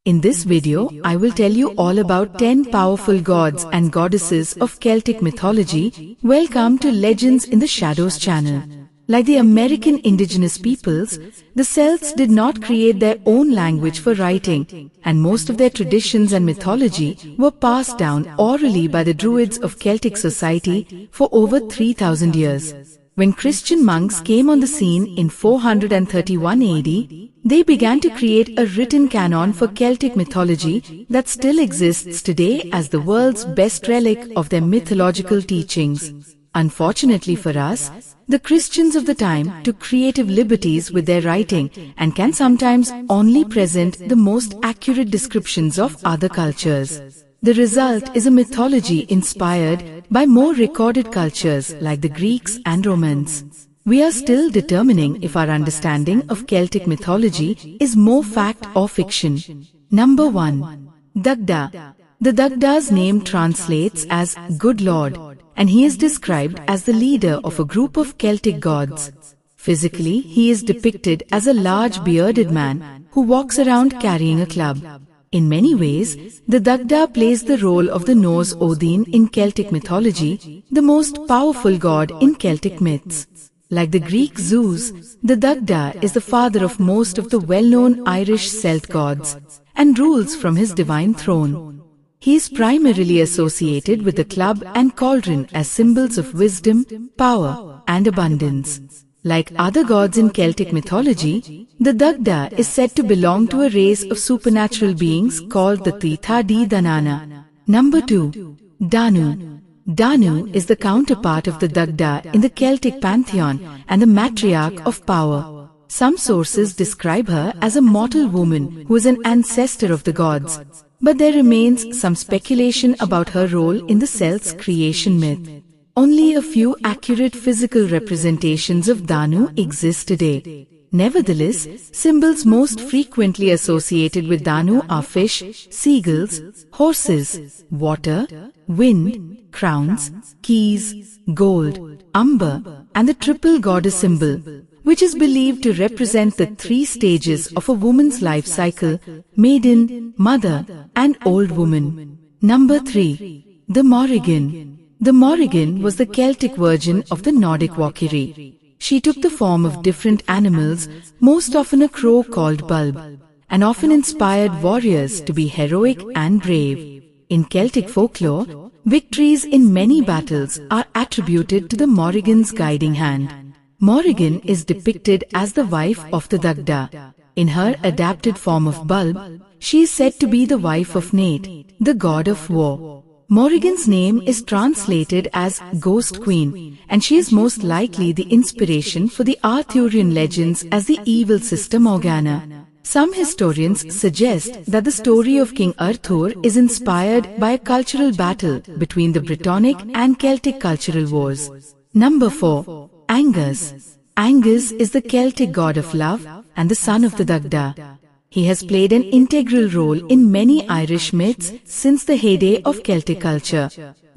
In this video, I will tell you all about 10 powerful gods and goddesses of Celtic mythology. Welcome to Legends in the Shadows channel. Like the American indigenous peoples, the Celts did not create their own language for writing, and most of their traditions and mythology were passed down orally by the Druids of Celtic society for over 3,000 years. When Christian monks came on the scene in 431 AD, they began to create a written canon for Celtic mythology that still exists today as the world's best relic of their mythological teachings. Unfortunately for us, the Christians of the time took creative liberties with their writing and can sometimes only present the most accurate descriptions of other cultures. The result is a mythology inspired by more recorded cultures like the Greeks and Romans. We are still determining if our understanding of Celtic mythology is more fact or fiction. Number 1. Dagda. The Dagda's name translates as Good Lord, and he is described as the leader of a group of Celtic gods. Physically, he is depicted as a large bearded man who walks around carrying a club. In many ways, the Dagda plays the role of the Norse Odin in Celtic mythology, the most powerful god in Celtic myths. Like the Greek Zeus, the Dagda is the father of most of the well-known Irish Celt gods, and rules from his divine throne. He is primarily associated with the club and cauldron as symbols of wisdom, power, and abundance. Like other gods in Celtic mythology, the Dagda is said to belong to a race of supernatural beings called the Tuatha Dé Danann. Number 2. Danu. Danu is the counterpart of the Dagda in the Celtic pantheon and the matriarch of power. Some sources describe her as a mortal woman who is an ancestor of the gods, but there remains some speculation about her role in the Celts' creation myth. Only a few accurate physical representations of Danu exist today. Nevertheless, symbols most frequently associated with Danu are fish, seagulls, horses, water, wind, crowns, keys, gold, umber, and the triple goddess symbol, which is believed to represent the 3 stages of a woman's life cycle: maiden, mother, and old woman. Number 3. The Morrigan. The Morrigan was the Celtic version of the Nordic Valkyrie. She took the form of different animals, most often a crow called Bulb, and often inspired warriors to be heroic and brave. In Celtic folklore, victories in many battles are attributed to the Morrigan's guiding hand. Morrigan is depicted as the wife of the Dagda. In her adapted form of Bulb, she is said to be the wife of Nate, the god of war. Morrigan's name is translated as Ghost Queen, and she is most likely the inspiration for the Arthurian legends as the evil sister Morgana. Some historians suggest that the story of King Arthur is inspired by a cultural battle between the Brittonic and Celtic cultural wars. Number 4. Angus. Angus is the Celtic god of love and the son of the Dagda. He has played an integral role in many Irish myths since the heyday of Celtic culture.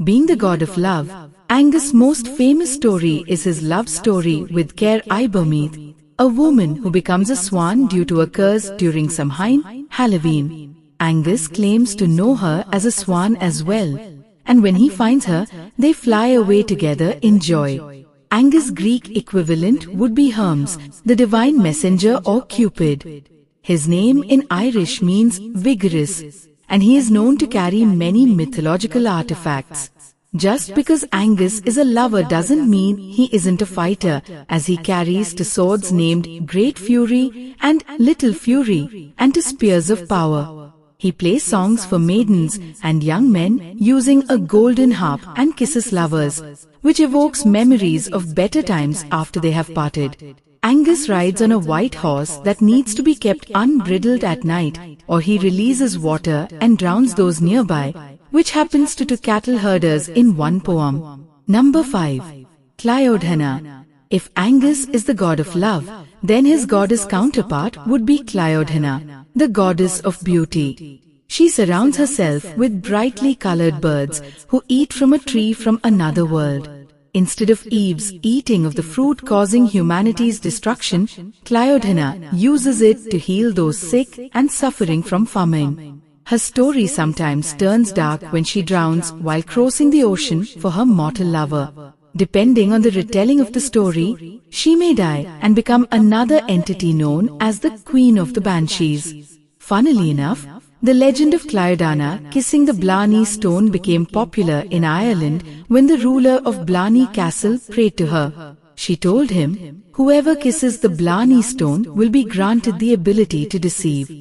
Being the god of love, Angus' most famous story is his love story with Caer Ibermeath, a woman who becomes a swan due to a curse during Samhain, Halloween. Angus claims to know her as a swan as well, and when he finds her, they fly away together in joy. Angus' Greek equivalent would be Hermes, the divine messenger or Cupid. His name in Irish means vigorous, and he is known to carry many mythological artifacts. Just because Angus is a lover doesn't mean he isn't a fighter, as he carries 2 swords named Great Fury and Little Fury, and 2 spears of power. He plays songs for maidens and young men using a golden harp and kisses lovers, which evokes memories of better times after they have parted. Angus rides on a white horse that needs to be kept unbridled at night, or he releases water and drowns those nearby, which happens to 2 cattle herders in one poem. Number 5. Cleodhana. If Angus is the god of love, then his goddess counterpart would be Cleodhana, the goddess of beauty. She surrounds herself with brightly colored birds who eat from a tree from another world. Instead of Eve's eating of the fruit causing humanity's destruction, Cleodhana uses it to heal those sick and suffering from famine. Her story sometimes turns dark when she drowns while crossing the ocean for her mortal lover. Depending on the retelling of the story, she may die and become another entity known as the Queen of the Banshees. Funnily enough, the legend of Cleodhana kissing the Blarney stone became popular in Ireland when the ruler of Blarney Castle prayed to her. She told him, "Whoever kisses the Blarney stone will be granted the ability to deceive."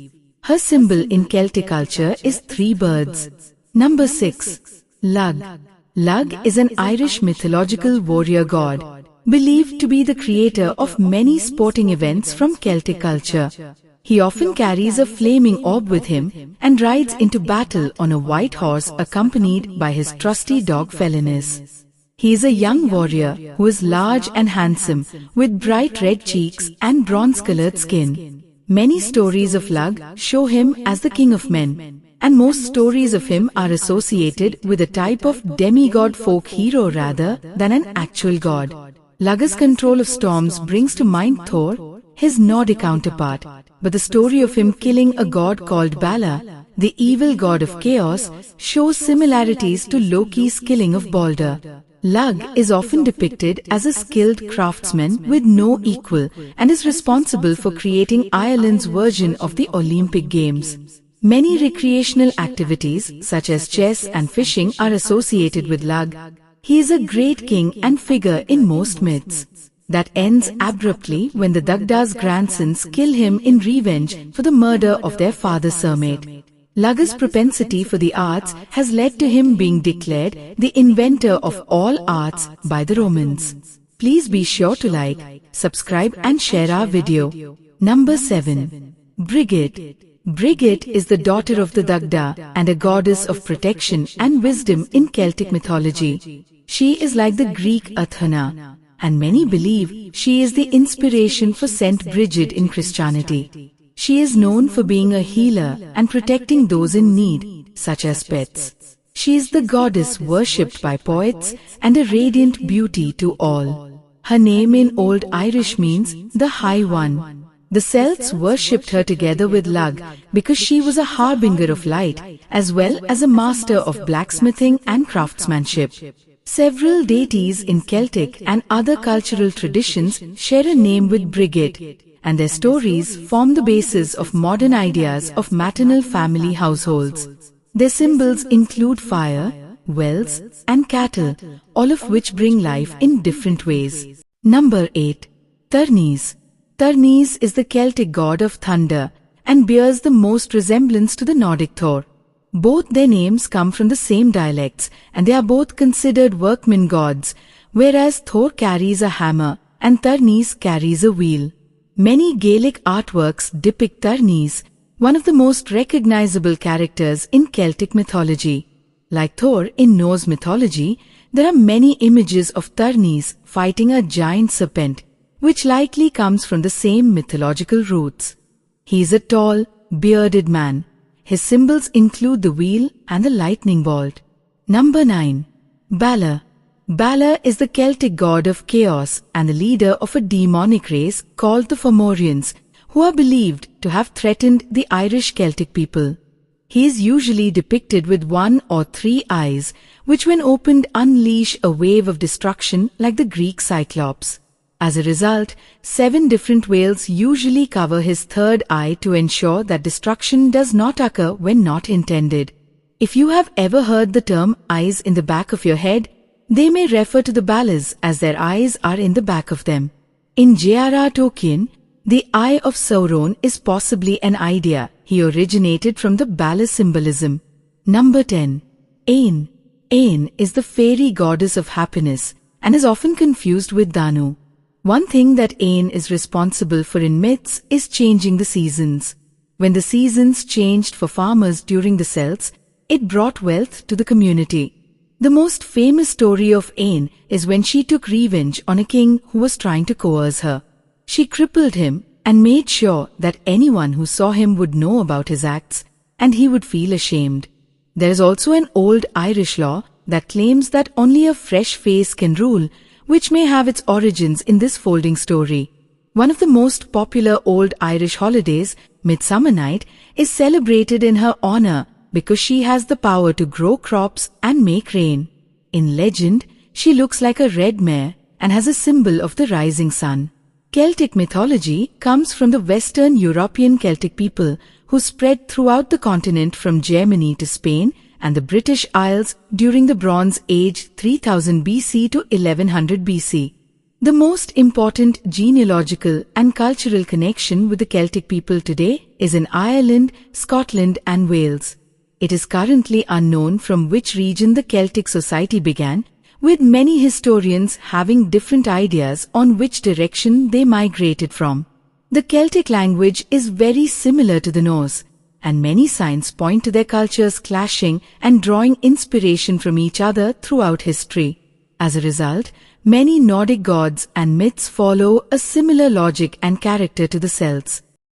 Her symbol in Celtic culture is 3 birds. Number 6. Lugh. Lugh is an Irish mythological warrior god, believed to be the creator of many sporting events from Celtic culture. He often carries a flaming orb with him and rides into battle on a white horse accompanied by his trusty dog Felinis. He is a young warrior who is large and handsome, with bright red cheeks and bronze-colored skin. Many stories of Lugh show him as the king of men, and most stories of him are associated with a type of demigod folk hero rather than an actual god. Lugh's control of storms brings to mind Thor, his Nordic counterpart, but the story of him killing a god called Bala, the evil god of chaos, shows similarities to Loki's killing of Balder. Lugh is often depicted as a skilled craftsman with no equal and is responsible for creating Ireland's version of the Olympic Games. Many recreational activities such as chess and fishing are associated with Lugh. He is a great king and figure in most myths. That ends abruptly when the Dagda's grandsons kill him in revenge for the murder of their father's Sermate. Lugh's propensity for the arts has led to him being declared the inventor of all arts by the Romans. Please be sure to like, subscribe and share our video. Number 7. Brigid. Brigid is the daughter of the Dagda and a goddess of protection and wisdom in Celtic mythology. She is like the Greek Athena, and many believe she is the inspiration for Saint Brigid in Christianity. She is known for being a healer and protecting those in need, such as pets. She is the goddess worshipped by poets and a radiant beauty to all. Her name in Old Irish means the High One. The Celts worshipped her together with Lugh because she was a harbinger of light as well as a master of blacksmithing and craftsmanship. Several deities in Celtic and other cultural traditions share a name with Brigid, and their stories form the basis of modern ideas of maternal family households. Their symbols include fire, wells, and cattle, all of which bring life in different ways. Number 8. Cernunnos. Cernunnos is the Celtic god of thunder and bears the most resemblance to the Nordic Thor. Both their names come from the same dialects, and they are both considered workmen gods, whereas Thor carries a hammer and Cernunnos carries a wheel. Many Gaelic artworks depict Cernunnos, one of the most recognizable characters in Celtic mythology. Like Thor in Norse mythology, there are many images of Cernunnos fighting a giant serpent, which likely comes from the same mythological roots. He is a tall, bearded man. His symbols include the wheel and the lightning bolt. Number 9. Bala. Bala is the Celtic god of chaos and the leader of a demonic race called the Fomorians, who are believed to have threatened the Irish Celtic people. He is usually depicted with 1 or 3 eyes, which when opened unleash a wave of destruction like the Greek Cyclops. As a result, 7 different whales usually cover his third eye to ensure that destruction does not occur when not intended. If you have ever heard the term eyes in the back of your head, they may refer to the Balas as their eyes are in the back of them. In J.R.R. Tolkien, the Eye of Sauron is possibly an idea he originated from the Bala symbolism. Number 10. Ain. Ain is the fairy goddess of happiness and is often confused with Danu. One thing that Ain is responsible for in myths is changing the seasons. When the seasons changed for farmers during the Celts, it brought wealth to the community. The most famous story of Ain is when she took revenge on a king who was trying to coerce her. She crippled him and made sure that anyone who saw him would know about his acts, and he would feel ashamed. There is also an old Irish law that claims that only a fresh face can rule, which may have its origins in this folding story. One of the most popular old Irish holidays, Midsummer Night, is celebrated in her honor because she has the power to grow crops and make rain. In legend, she looks like a red mare and has a symbol of the rising sun. Celtic mythology comes from the Western European Celtic people who spread throughout the continent from Germany to Spain and the British Isles during the Bronze Age 3000 BC to 1100 BC. The most important genealogical and cultural connection with the Celtic people today is in Ireland, Scotland and Wales. It is currently unknown from which region the Celtic society began, with many historians having different ideas on which direction they migrated from. The Celtic language is very similar to the Norse, and many signs point to their cultures clashing and drawing inspiration from each other throughout history. As a result, many Nordic gods and myths follow a similar logic and character to the Celts.